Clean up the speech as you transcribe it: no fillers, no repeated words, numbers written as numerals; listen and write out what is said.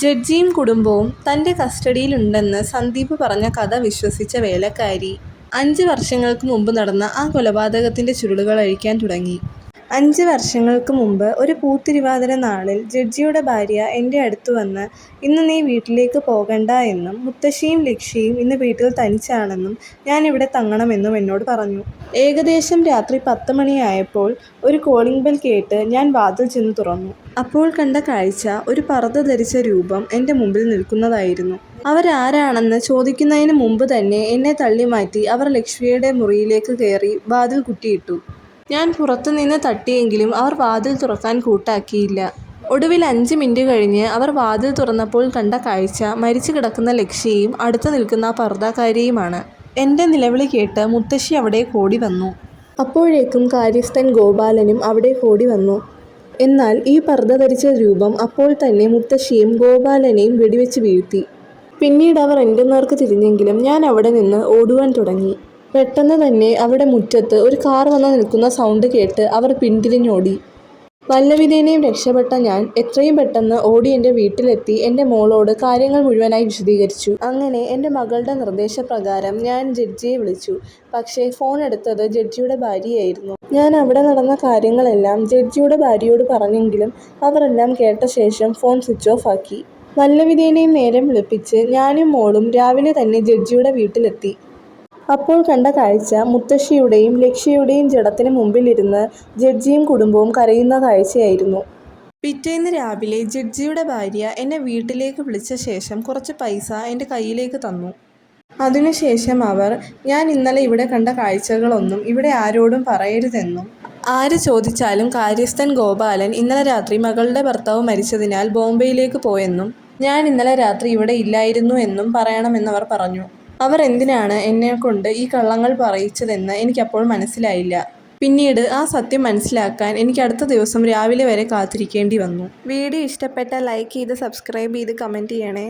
ജഡ്ജിയും കുടുംബവും തൻ്റെ കസ്റ്റഡിയിലുണ്ടെന്ന് സന്ദീപ് പറഞ്ഞ കഥ വിശ്വസിച്ച വേലക്കാരി 5 വർഷങ്ങൾക്ക് മുമ്പ് നടന്ന ആ കൊലപാതകത്തിൻ്റെ ചുരുളുകളഴിക്കാൻ തുടങ്ങി. 5 വർഷങ്ങൾക്ക് മുമ്പ് ഒരു പൂത്തിരുവാതിര നാളിൽ ജഡ്ജിയുടെ ഭാര്യ എൻ്റെ അടുത്ത് വന്ന് ഇന്ന് നീ വീട്ടിലേക്ക് പോകണ്ട എന്നും മുത്തശ്ശിയും ലക്ഷ്യയും ഇന്ന് വീട്ടിൽ തനിച്ചാണെന്നും ഞാനിവിടെ തങ്ങണമെന്നും എന്നോട് പറഞ്ഞു. ഏകദേശം രാത്രി 10 മണിയായപ്പോൾ ഒരു കോളിംഗ് ബെൽ കേട്ട് ഞാൻ വാതിൽ ചെന്ന് തുറന്നു. അപ്പോൾ കണ്ട കാഴ്ച ഒരു പർദ്ദ ധരിച്ച രൂപം എൻ്റെ മുമ്പിൽ നിൽക്കുന്നതായിരുന്നു. അവരാരാണെന്ന് ചോദിക്കുന്നതിന് മുമ്പ് തന്നെ എന്നെ തള്ളിമാറ്റി അവർ ലക്ഷ്യയുടെ മുറിയിലേക്ക് കയറി വാതിൽ കുറ്റിയിട്ടു. ഞാൻ പുറത്തുനിന്ന് തട്ടിയെങ്കിലും അവർ വാതിൽ തുറക്കാൻ കൂട്ടാക്കിയില്ല. ഒടുവിൽ 5 മിനിറ്റ് കഴിഞ്ഞ് അവർ വാതിൽ തുറന്നപ്പോൾ കണ്ട കാഴ്ച മരിച്ചു കിടക്കുന്ന ലക്ഷ്യയും അടുത്ത് നിൽക്കുന്ന ആ പർദ്ദക്കാരിയുമാണ്. എൻ്റെ നിലവിളി കേട്ട് മുത്തശ്ശി അവിടെ ഓടി വന്നു. അപ്പോഴേക്കും കാര്യസ്ഥൻ ഗോപാലനും അവിടെ ഓടി വന്നു. എന്നാൽ ഈ പർദ്ദ ധരിച്ച രൂപം അപ്പോൾ തന്നെ മുത്തശ്ശിയും ഗോപാലനെയും വെടിവെച്ച് വീഴ്ത്തി. പിന്നീട് അവർ എൻ്റെ നേർക്ക് തിരിഞ്ഞെങ്കിലും ഞാൻ അവിടെ നിന്ന് ഓടുവാൻ തുടങ്ങി. പെട്ടെന്ന് തന്നെ അവിടെ മുറ്റത്ത് ഒരു കാർ വന്ന് നിൽക്കുന്ന സൗണ്ട് കേട്ട് അവർ പിന്തിരിഞ്ഞോടി. വല്ലവിധേനയും രക്ഷപ്പെട്ട ഞാൻ എത്രയും പെട്ടെന്ന് ഓടി എൻ്റെ വീട്ടിലെത്തി എൻ്റെ മോളോട് കാര്യങ്ങൾ മുഴുവനായി വിശദീകരിച്ചു. അങ്ങനെ എൻ്റെ മകളുടെ നിർദ്ദേശപ്രകാരം ഞാൻ ജഡ്ജിയെ വിളിച്ചു. പക്ഷേ ഫോൺ എടുത്തത് ജഡ്ജിയുടെ ഭാര്യയായിരുന്നു. ഞാൻ അവിടെ നടന്ന കാര്യങ്ങളെല്ലാം ജഡ്ജിയുടെ ഭാര്യയോട് പറഞ്ഞെങ്കിലും അവരെല്ലാം കേട്ട ശേഷം ഫോൺ സ്വിച്ച് ഓഫ് ആക്കി. വല്ലവിധേനയും നേരം വെളുപ്പിച്ച് ഞാനും മോളും രാവിലെ തന്നെ ജഡ്ജിയുടെ വീട്ടിലെത്തി. അപ്പോൾ കണ്ട കാഴ്ച മുത്തശ്ശിയുടെയും ലക്ഷ്യയുടെയും ജഡത്തിന് മുമ്പിലിരുന്ന് ജഡ്ജിയും കുടുംബവും കരയുന്ന കാഴ്ചയായിരുന്നു. പിറ്റേന്ന് രാവിലെ ജഡ്ജിയുടെ ഭാര്യ എന്നെ വീട്ടിലേക്ക് വിളിച്ച ശേഷം കുറച്ച് പൈസ എൻ്റെ കയ്യിലേക്ക് തന്നു. അതിനുശേഷം അവർ ഞാൻ ഇന്നലെ ഇവിടെ കണ്ട കാഴ്ചകളൊന്നും ഇവിടെ ആരോടും പറയരുതെന്നും ആര് ചോദിച്ചാലും കാര്യസ്ഥൻ ഗോപാലൻ ഇന്നലെ രാത്രി മകളുടെ ഭർത്താവ് മരിച്ചതിനാൽ ബോംബെയിലേക്ക് പോയെന്നും ഞാൻ ഇന്നലെ രാത്രി ഇവിടെ ഇല്ലായിരുന്നു എന്നും പറയണമെന്നവർ പറഞ്ഞു. അവർ എന്തിനാണ് എന്നെക്കൊണ്ട് ഈ കള്ളങ്ങൾ പറയിച്ചതെന്ന് എനിക്കപ്പോൾ മനസ്സിലായില്ല. പിന്നീട് ആ സത്യം മനസ്സിലാക്കാൻ എനിക്ക് അടുത്ത ദിവസം രാവിലെ വരെ കാത്തിരിക്കേണ്ടി വന്നു. വീഡിയോ ഇഷ്ടപ്പെട്ടാൽ ലൈക്ക് ചെയ്ത് സബ്സ്ക്രൈബ് ചെയ്ത് കമൻറ്റ് ചെയ്യണേ.